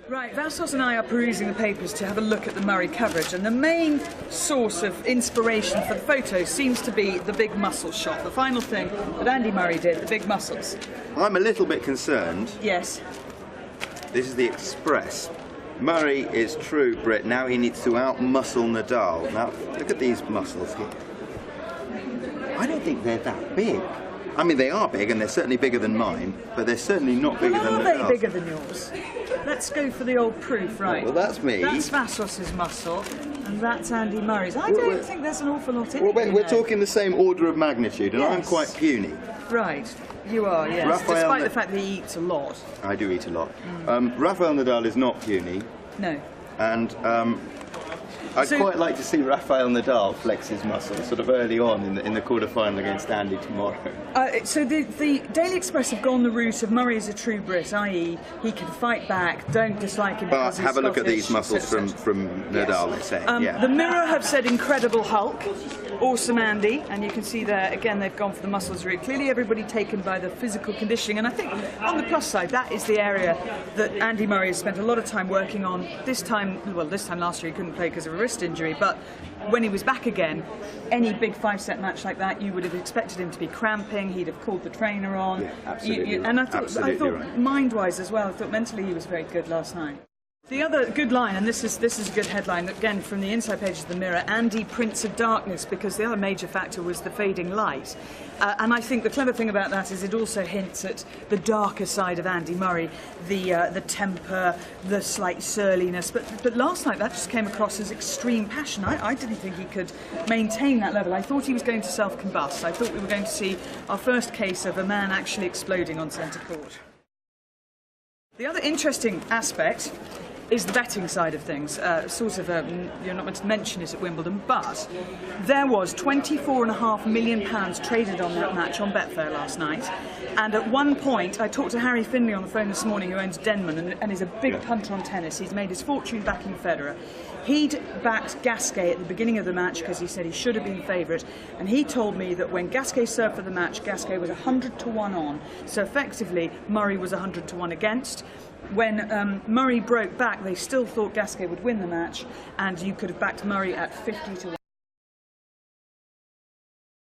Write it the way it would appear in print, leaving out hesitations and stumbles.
Right, Vassos and I are perusing the papers to have a look at the Murray coverage, and the main source of inspiration for the photos seems to be the big muscle shot, the final thing that Andy Murray did, the big muscles. I'm a little bit concerned. Yes. This is the Express. Murray is true Brit. Now he needs to out-muscle Nadal. Now, look at these muscles here. I don't think they're that big. I mean, they are big, and they're certainly bigger than mine, but they're certainly not bigger than Nadal's. Are they bigger than yours? Let's go for the old proof, right? Well, that's me. That's Vassos's muscle, and that's Andy Murray's. I don't think there's an awful lot in it. Well, we're talking the same order of magnitude, and I'm quite puny. Right, you are, yes. Despite the fact that he eats a lot. I do eat a lot. Rafael Nadal is not puny. No. And I'd quite like to see Rafael Nadal flex his muscles sort of early on in the quarter-final against Andy tomorrow. So the Daily Express have gone the route of Murray is a true Brit, i.e. he can fight back, don't dislike him because he's have a look Scottish, at these muscles from Nadal, let's say. The Mirror have said Incredible Hulk, awesome Andy, and you can see there, again, they've gone for the muscles route. Clearly everybody taken by the physical conditioning, and I think on the plus side, that is the area that Andy Murray has spent a lot of time working on. This time last year he couldn't play because of a wrist injury, but when he was back again, any big 5-set match like that, you would have expected him to be cramping, he'd have called the trainer on. Yeah, absolutely. And I thought mind-wise as well, I thought mentally he was very good last night. The other good line, and this is a good headline, again from the inside pages of the Mirror, Andy Prince of Darkness, because the other major factor was the fading light. And I think the clever thing about that is it also hints at the darker side of Andy Murray, the temper, the slight surliness. But last night that just came across as extreme passion. I didn't think he could maintain that level. I thought he was going to self-combust. I thought we were going to see our first case of a man actually exploding on centre court. The other interesting aspect is the betting side of things. You're not meant to mention it at Wimbledon, but there was £24.5 million traded on that match on Betfair last night. And at one point, I talked to Harry Finley on the phone this morning, who owns Denman and is a big punter on tennis. He's made his fortune backing Federer. He'd backed Gasquet at the beginning of the match because he said he should have been favourite, and he told me that when Gasquet served for the match, Gasquet was 100 to 1 on, so effectively Murray was 100 to 1 against. When Murray broke back, they still thought Gasquet would win the match, and you could have backed Murray at 50 to 1.